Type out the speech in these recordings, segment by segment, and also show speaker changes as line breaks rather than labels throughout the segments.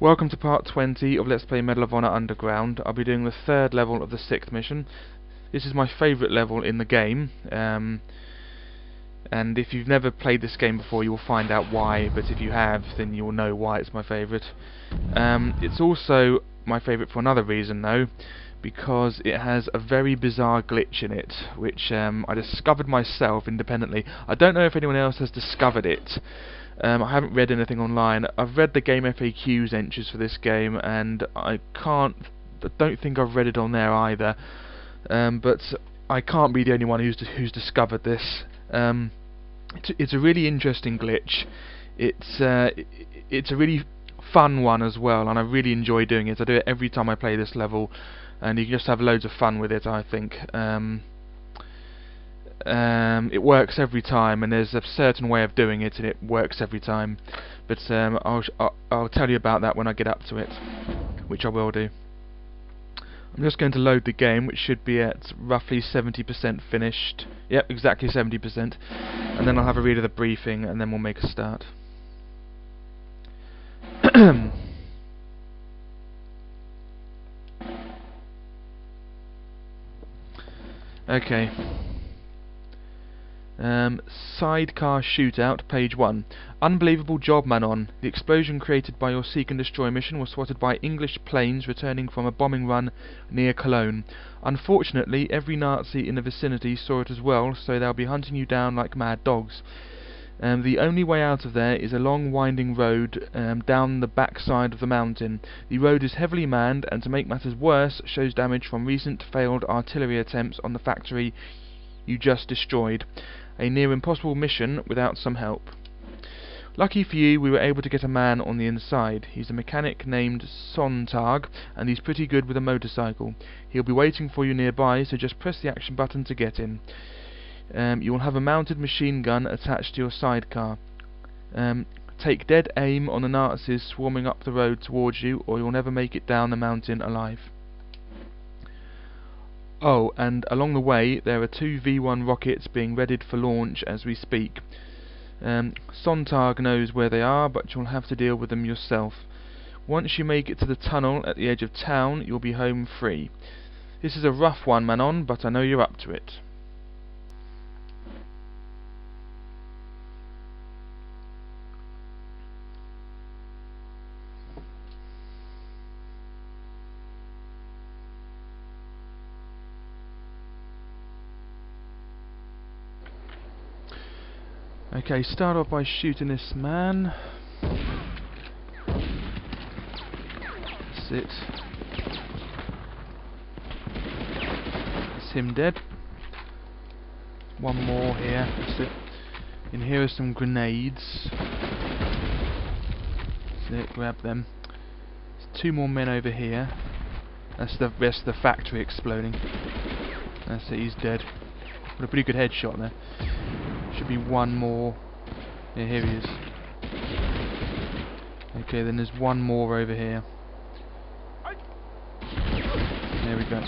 Welcome to part 20 of Let's Play Medal of Honor Underground. I'll be doing the third level of the 6th mission. This is my favourite level in the game, and if you've never played this game before you will find out why, but if you have then you will know why it's my favourite. It's also my favourite for another reason though, because it has a very bizarre glitch in it, which I discovered myself independently. I don't know if anyone else has discovered it. I haven't read anything online. I've read the game FAQs entries for this game, and I don't think I've read it on there either. But I can't be the only one who's discovered this. It's a really interesting glitch. It's a really fun one as well, and I really enjoy doing it. I do it every time I play this level, and you can just have loads of fun with it, I think. It works every time, and there's a certain way of doing it, and it works every time. But I'll tell you about that when I get up to it, which I will do. I'm just going to load the game, which should be at roughly 70% finished. Yep, exactly 70%. And then I'll have a read of the briefing, and then we'll make a start. Okay. Sidecar Shootout, page 1. Unbelievable job, Manon. The explosion created by your Seek and Destroy mission was spotted by English planes returning from a bombing run near Cologne. Unfortunately, every Nazi in the vicinity saw it as well, so they'll be hunting you down like mad dogs. The only way out of there is a long winding road down the back side of the mountain. The road is heavily manned, and to make matters worse, shows damage from recent failed artillery attempts on the factory you just destroyed. A near impossible mission without some help. Lucky for you, we were able to get a man on the inside. He's a mechanic named Sontag, and he's pretty good with a motorcycle. He'll be waiting for you nearby, so just press the action button to get in. You will have a mounted machine gun attached to your sidecar. Take dead aim on the Nazis swarming up the road towards you, or you'll never make it down the mountain alive. Oh, and along the way there are 2 V1 rockets being readied for launch as we speak. Sontag knows where they are, but you'll have to deal with them yourself. Once you make it to the tunnel at the edge of town, you'll be home free. This is a rough one, Manon, but I know you're up to it. Okay, start off by shooting this man. That's it. That's him dead. One more here. That's it. And here are some grenades. That's it, grab them. There's 2 more men over here. That's the rest of the factory exploding. That's it, he's dead. Got a pretty good headshot there. Should be 1 more. Yeah, here he is. Okay, then there's 1 more over here. There we go.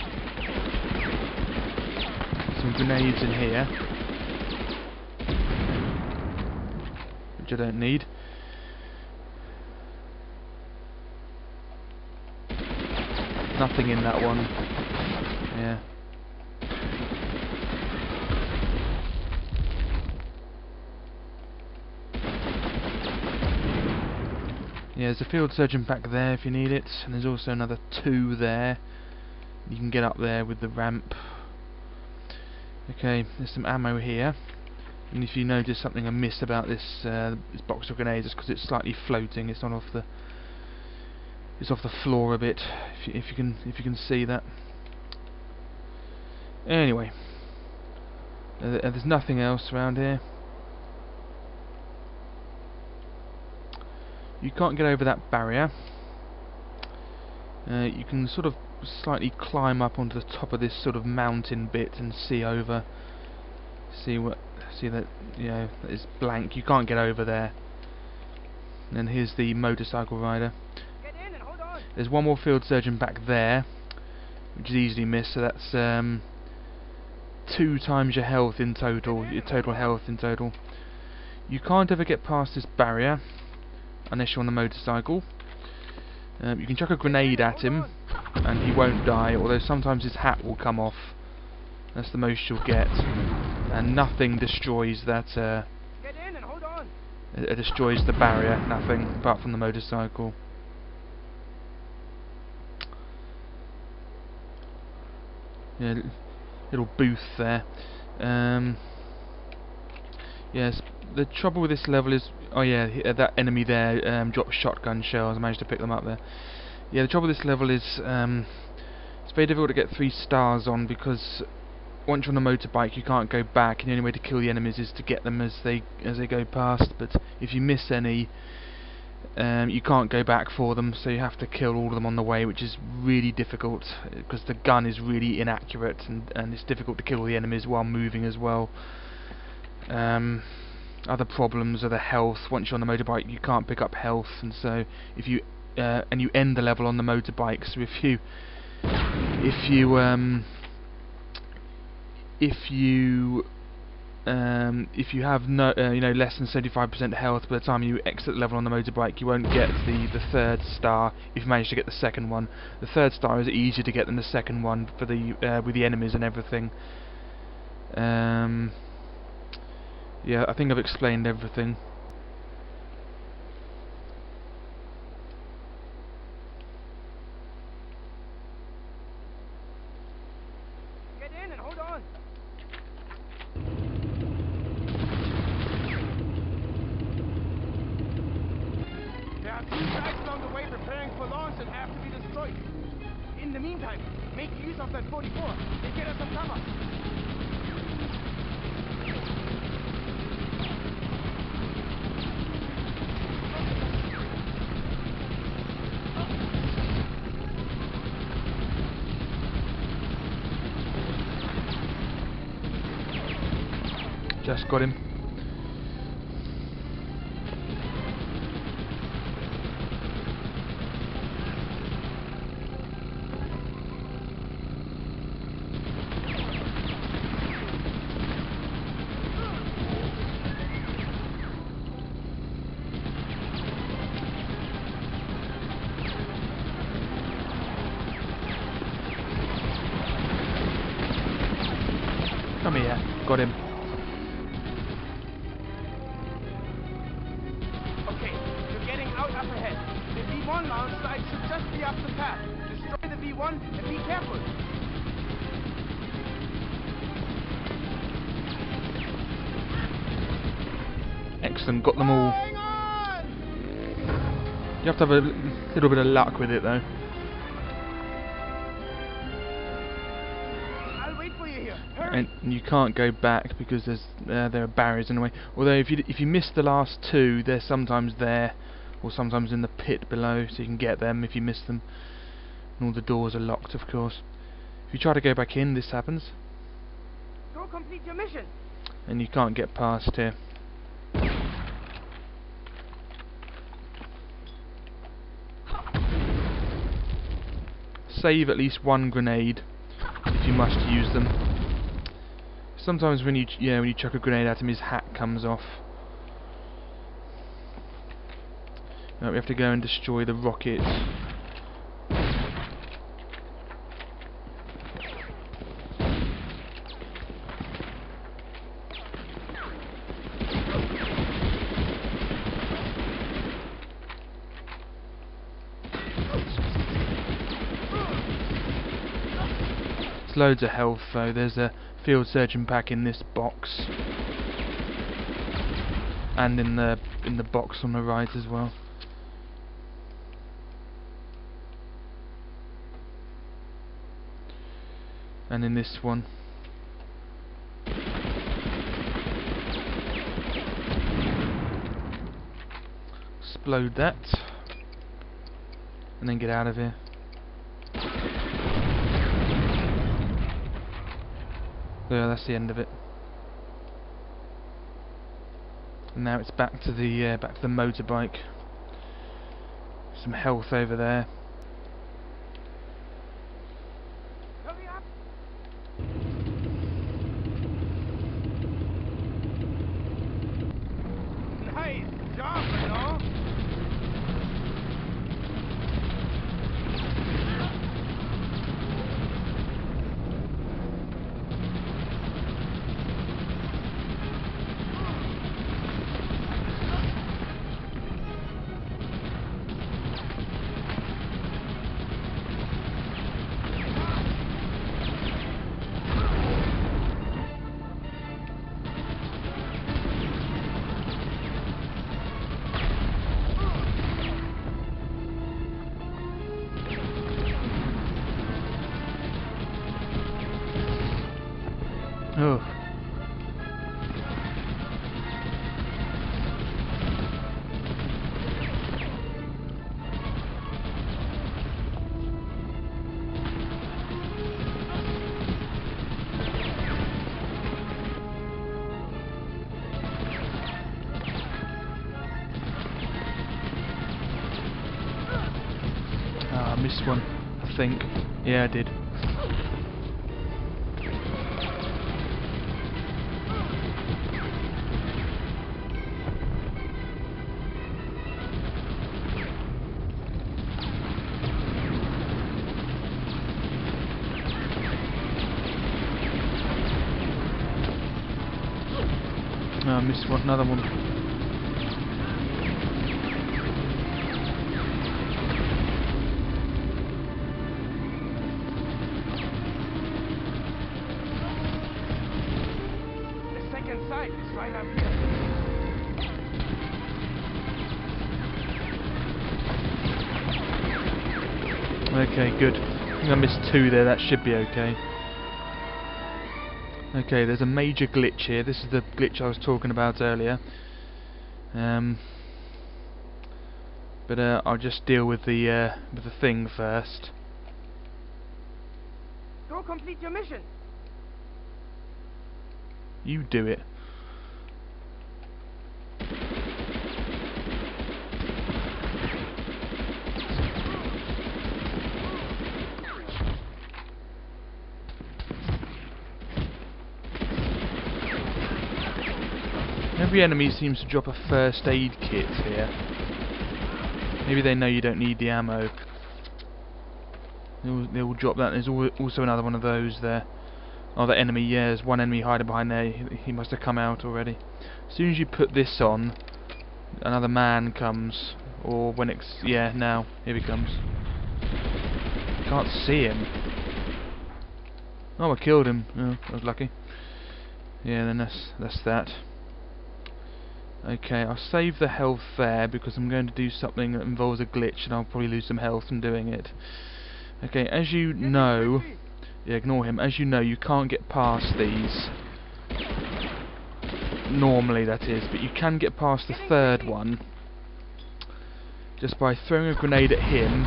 Some grenades in here, which I don't need. Nothing in that one. Yeah. Yeah, there's a field surgeon back there if you need it, and there's also another 2 there. You can get up there with the ramp. Okay, there's some ammo here, and if you notice something amiss about this this box of grenades, it's because it's slightly floating. It's not off the. It's off the floor a bit. If you can see that. Anyway, there's nothing else around here. You can't get over that barrier. You can sort of slightly climb up onto the top of this sort of mountain bit and see over. See that, you know, it's blank. You can't get over there. And here's the motorcycle rider.
Get in and hold on.
There's 1 more field surgeon back there, which is easily missed. So that's 2 times your health in total. Your total health in total. You can't ever get past this barrier unless you're on a motorcycle. You can chuck a grenade at him and he won't die, although sometimes his hat will come off. That's the most you'll get. And nothing destroys that,
Get in and hold on.
it destroys the barrier, nothing, apart from the motorcycle. Yeah, little booth there. Yes, the trouble with this level is, oh yeah, that enemy there dropped shotgun shells. I managed to pick them up there. Yeah, the trouble with this level is it's very difficult to get 3 stars on, because once you're on a motorbike you can't go back, and the only way to kill the enemies is to get them as they go past. But if you miss any, you can't go back for them, so you have to kill all of them on the way, which is really difficult because the gun is really inaccurate, and it's difficult to kill all the enemies while moving as well. Other problems are the health. Once you're on the motorbike you can't pick up health, and so if you and you end the level on the motorbike, so if you have no less than 75% health by the time you exit the level on the motorbike, you won't get the 3rd star if you manage to get the 2nd one. The 3rd star is easier to get than the 2nd one for the with the enemies and everything. Yeah, I think I've explained everything.
Get in and hold on. There are 2 sites along the way preparing for launch and have to be destroyed. In the meantime, make use of that 44 and get us some cover.
Just got him. Come here, got him.
Out up ahead. The V1 launch site should just be up the path. Destroy the V1 and be careful.
Excellent, got them all.
Hang on!
You have to have a little bit of luck with it though.
I'll wait for you here. Hurry.
And you can't go back because there are barriers in the way. Although if you miss the last 2, they're sometimes there, or sometimes in the pit below, so you can get them if you miss them. And all the doors are locked, of course. If you try to go back in, this happens,
Go complete your mission.
and you can't get past here. Save at least 1 grenade if you must use them. Sometimes when you chuck a grenade at him, his hat comes off. Right, we have to go and destroy the rockets. There's loads of health though. There's a field surgeon pack in this box, and in the box on the right as well. And in this one. Explode that, and then get out of here. There, that's the end of it. And now it's back to the motorbike. Some health over there.
Hurry up. Nice job, you know.
Oh. Ah, I missed one, I think. Yeah, I did. Oh, I missed one, another one.
The second site is right up here.
Okay, good. I think I missed two there, that should be okay. Okay, there's a major glitch here. This is the glitch I was talking about earlier. But I'll just deal with the thing first.
Go complete your mission.
You do it. Every enemy seems to drop a first aid kit here. Maybe they know you don't need the ammo. They will drop that. There's also another one of those there. Oh, that enemy, yeah, there's one enemy hiding behind there. He must have come out already. As soon as you put this on, another man comes. Or when it's... yeah, now. Here he comes. Can't see him. Oh, I killed him. Oh, I was lucky. Yeah, then that's that. Okay, I'll save the health there because I'm going to do something that involves a glitch and I'll probably lose some health from doing it. Okay, as you know... yeah, ignore him. As you know, you can't get past these. Normally, that is. But you can get past the third one just by throwing a grenade at him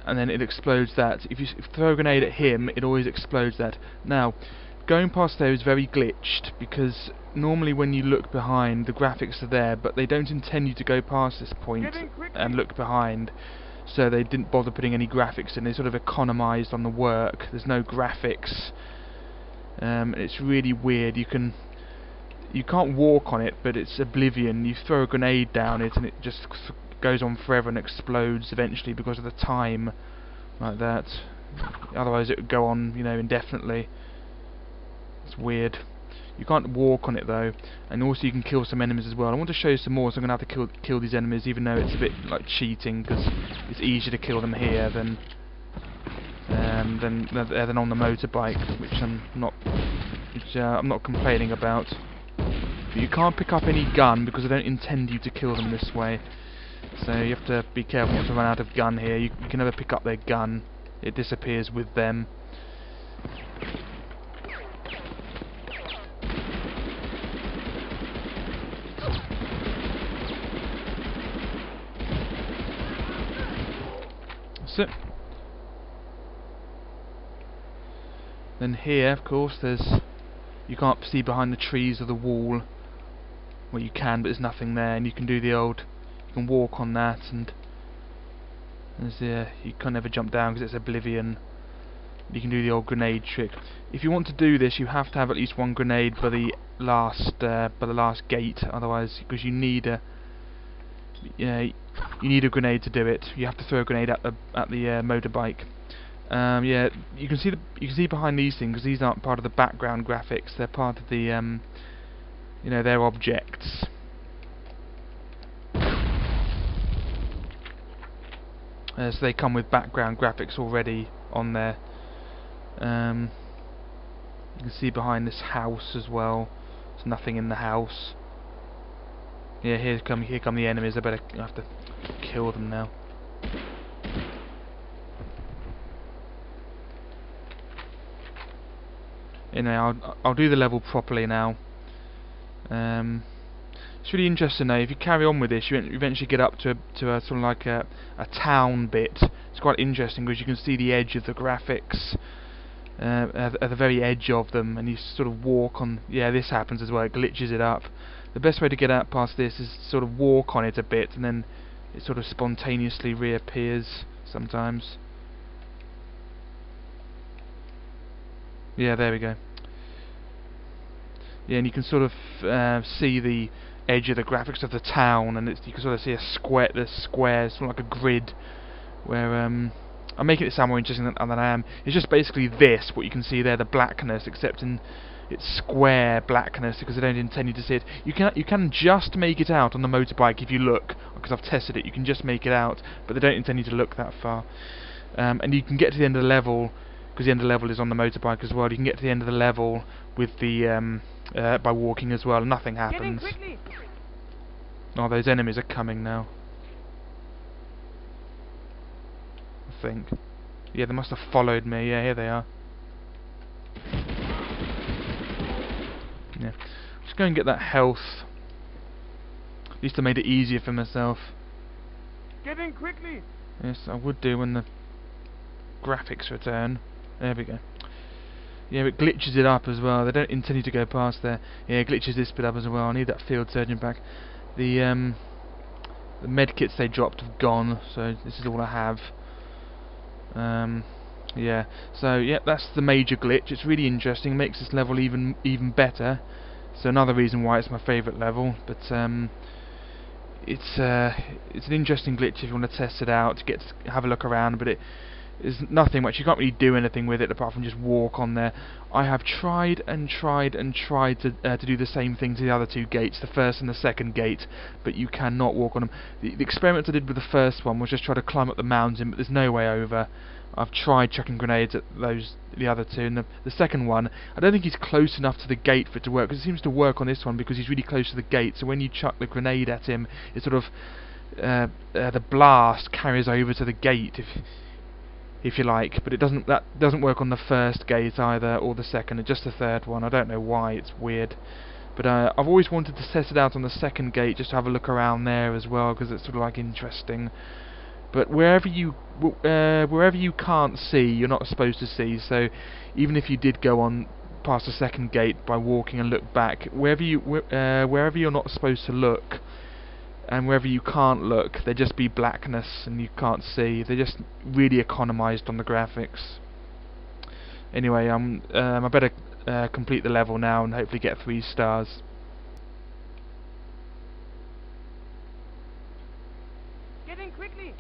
and then it explodes that. If you throw a grenade at him, it always explodes that. Now, going past there is very glitched because normally when you look behind, the graphics are there, but they don't intend you to go past this point and look behind. So they didn't bother putting any graphics in. They sort of economised on the work. There's no graphics. It's really weird. You can't walk on it, but it's Oblivion. You throw a grenade down it and it just goes on forever and explodes eventually because of the time, like that. Otherwise it would go on, you know, indefinitely. It's weird. You can't walk on it though, and also you can kill some enemies as well. I want to show you some more, so I'm going to have to kill these enemies, even though it's a bit like cheating, because it's easier to kill them here than on the motorbike, which I'm not complaining about. But you can't pick up any gun because I don't intend you to kill them this way. So you have to be careful not to run out of gun here. You can never pick up their gun; it disappears with them. That's it. Then here, of course, you can't see behind the trees or the wall. Well, you can, but there's nothing there, and you can do the old. You can walk on that, and you can't ever jump down because it's Oblivion. You can do the old grenade trick. If you want to do this, you have to have at least one grenade by the last gate. Otherwise, because you need a grenade to do it. You have to throw a grenade at the motorbike. Yeah, you can see behind these things, because these aren't part of the background graphics. They're part of the they're objects. So they come with background graphics already on there. You can see behind this house as well. There's nothing in the house. Yeah, here come the enemies. I have to kill them now. You know, I'll do the level properly now. It's really interesting though. If you carry on with this, you eventually get up to a sort of like a town bit. It's quite interesting because you can see the edge of the graphics at the very edge of them, and you sort of walk on. Yeah, this happens as well. It glitches it up. The best way to get out past this is to sort of walk on it a bit, and then it sort of spontaneously reappears sometimes. Yeah, there we go. Yeah, and you can sort of see the edge of the graphics of the town, and you can sort of see a square, the squares, sort of like a grid. Where I'm making it sound more interesting than I am. It's just basically this, what you can see there, the blackness, except in it's square blackness because I don't intend you to see it. You can just make it out on the motorbike if you look, because I've tested it. You can just make it out, but they don't intend you to look that far. And you can get to the end of the level, because the end of the level is on the motorbike as well. You can get to the end of the level with the by walking as well. Nothing happens. Oh, those enemies are coming now. I think. Yeah, they must have followed me. Yeah, here they are. Yeah. Just go and get that health. At least I made it easier for myself.
Get in quickly!
Yes, I would do when the graphics return. There we go. Yeah, it glitches it up as well. They don't intend you to go past there. Yeah, it glitches this bit up as well. I need that field surgeon back. The medkits they dropped have gone, so this is all I have. Yeah, so yeah, that's the major glitch. It's really interesting. It makes this level even better. So another reason why it's my favourite level. But it's an interesting glitch if you want to test it out, to have a look around. But it is nothing much. You can't really do anything with it apart from just walk on there. I have tried and tried and tried to do the same thing to the other two gates, the first and the second gate, but you cannot walk on them. The experiment I did with the first one was just try to climb up the mountain, but there's no way over. I've tried chucking grenades at the other two, and the second one, I don't think he's close enough to the gate for it to work, because it seems to work on this one because he's really close to the gate, so when you chuck the grenade at him, it sort of the blast carries over to the gate, if you like, but that doesn't work on the first gate either, or the second, just the third one. I don't know why, it's weird. But I've always wanted to test it out on the second gate, just to have a look around there as well, because it's sort of like interesting. But wherever you can't see, you're not supposed to see. So even if you did go on past the second gate by walking and look back, wherever you're not supposed to look, and wherever you can't look, there just be blackness and you can't see. They just really economised on the graphics. Anyway, I better complete the level now and hopefully get 3 stars.
Get in quickly!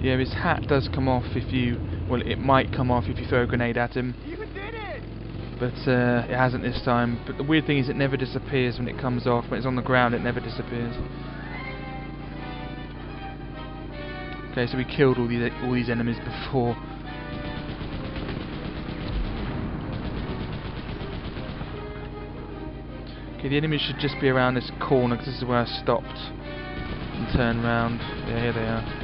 Yeah, his hat does come off if you... Well, it might come off if you throw a grenade at him.
You did it!
But it hasn't this time. But the weird thing is it never disappears when it comes off. When it's on the ground, it never disappears. Okay, so we killed all these enemies before. Okay, the enemies should just be around this corner, because this is where I stopped and turned round. Yeah, here they are.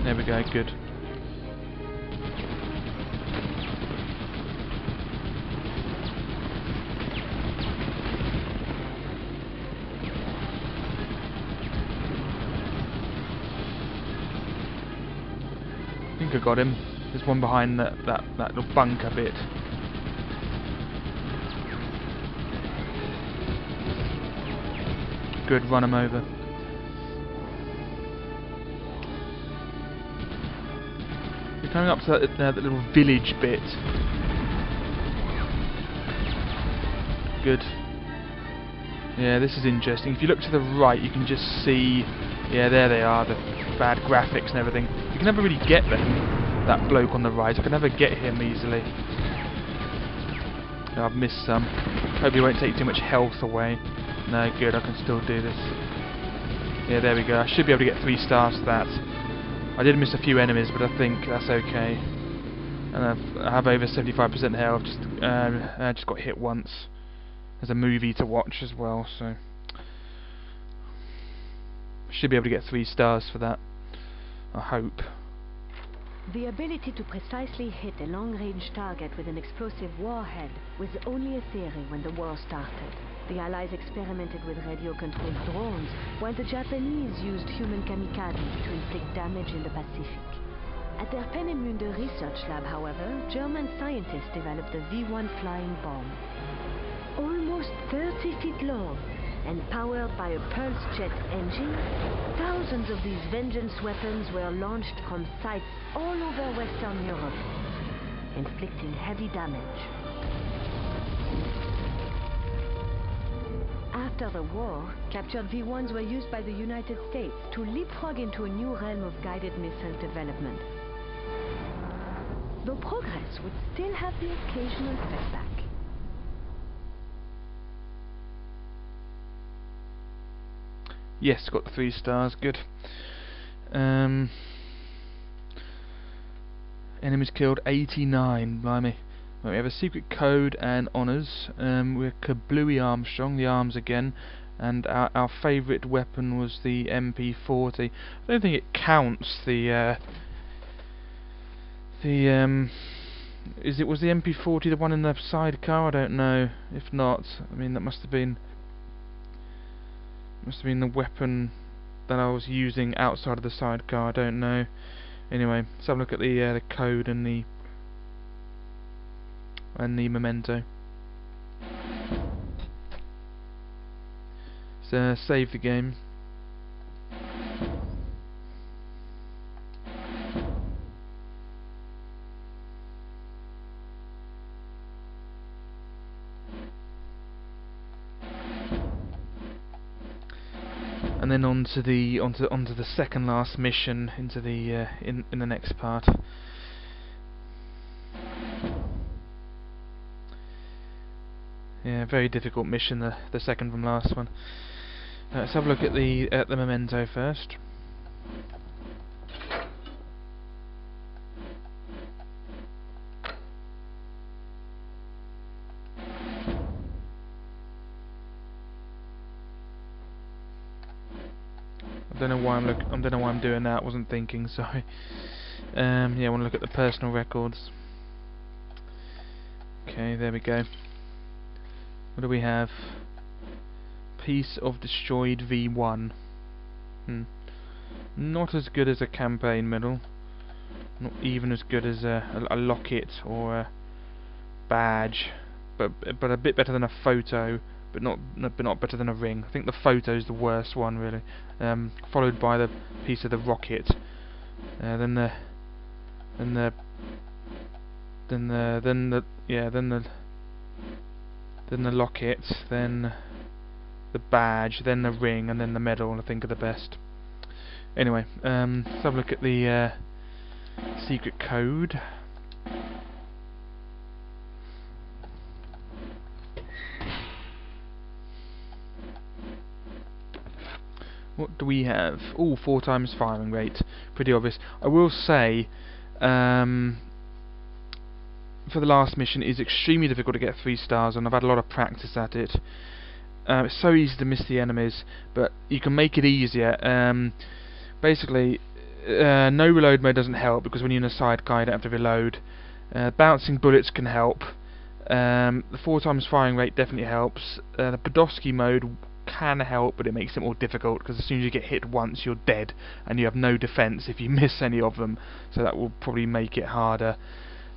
There we go, good. I think I got him. There's one behind that little bunker bit. Good, run him over. You're coming up to that little village bit. Good. Yeah, this is interesting. If you look to the right, you can just see... Yeah, there they are, the bad graphics and everything. You can never really get them, that bloke on the right. I can never get him easily. No, I've missed some. Hope he won't take too much health away. No, good, I can still do this. Yeah, there we go. I should be able to get 3 stars for that. I did miss a few enemies, but I think that's okay. And I have over 75% health. I just got hit once. There's a movie to watch as well, so... Should be able to get 3 stars for that. I hope.
The ability to precisely hit a long-range target with an explosive warhead was only a theory when the war started. The Allies experimented with radio-controlled drones, while the Japanese used human kamikazes to inflict damage in the Pacific. At their Peenemünde research lab, however, German scientists developed the V1 flying bomb. Almost 30 feet long and powered by a pulse jet engine, thousands of these vengeance weapons were launched from sites all over Western Europe, inflicting heavy damage. After the war, captured V1s were used by the United States to leapfrog into a new realm of guided missile development. Though progress would still have the occasional setback.
Yes, got the 3 stars, good. Enemies killed 89, blimey. Right, we have a secret code and honours. We're Kablooey Armstrong, the arms again, and our favourite weapon was the MP40. I don't think it counts the was the MP40 the one in the sidecar? I don't know. If not, I mean that must have been the weapon that I was using outside of the sidecar. I don't know. Anyway, let's have a look at the code and the memento. So save the game. And then onto the second last mission, into the in the next part. Yeah, very difficult mission, the second from last one. Let's have a look at the memento first. I don't know why I'm doing that. I wasn't thinking. Sorry. Yeah, I want to look at the personal records. Okay, there we go. What do we have? Piece of destroyed V1. Not as good as a campaign medal. Not even as good as a locket or a badge. But a bit better than a photo. But not better than a ring. I think the photo's the worst one, really. Followed by the piece of the rocket. Then the locket, then the badge, then the ring, and then the medal. I think are the best. Anyway, let's have a look at the secret code. What do we have? Oh, 4 times firing rate. Pretty obvious. I will say, for the last mission, it is extremely difficult to get 3 stars, and I've had a lot of practice at it. It's so easy to miss the enemies, but you can make it easier. Basically, no reload mode doesn't help, because when you're in a sidecar you don't have to reload. Bouncing bullets can help. The 4 times firing rate definitely helps. The Podolsky mode can help, but it makes it more difficult, because as soon as you get hit once you're dead and you have no defense if you miss any of them, so that will probably make it harder.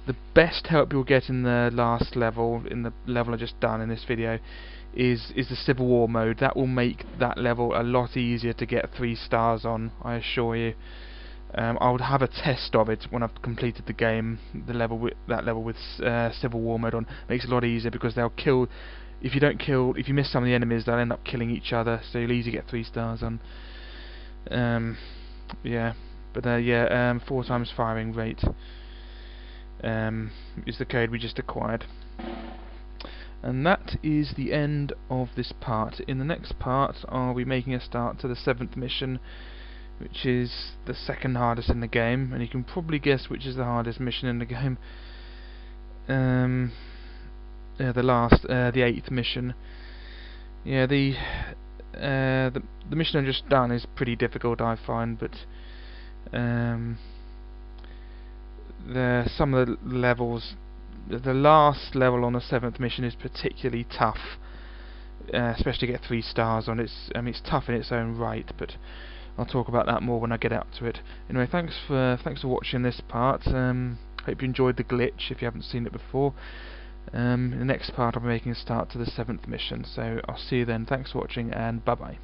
The best help you'll get in the last level, in the level I just done in this video, is the Civil War mode. That will make that level a lot easier to get 3 stars on, I assure you. I would have a test of it when I've completed the game. That level with Civil War mode on makes it a lot easier, because they'll kill. If you miss some of the enemies, they'll end up killing each other, so you'll easily get 3 stars on. Yeah, but 4 times firing rate is the code we just acquired. And that is the end of this part. In the next part, I'll be making a start to the 7th mission, which is the second hardest in the game, and you can probably guess which is the hardest mission in the game. The 8th mission. Yeah, the mission I've just done is pretty difficult, I find, but Some of the levels, the last level on the 7th mission is particularly tough, especially to get 3 stars on it. It's tough in its own right, but I'll talk about that more when I get up to it. Anyway, thanks for watching this part. Hope you enjoyed the glitch if you haven't seen it before. In the next part I'll be making a start to the 7th mission, so I'll see you then. Thanks for watching, and bye bye.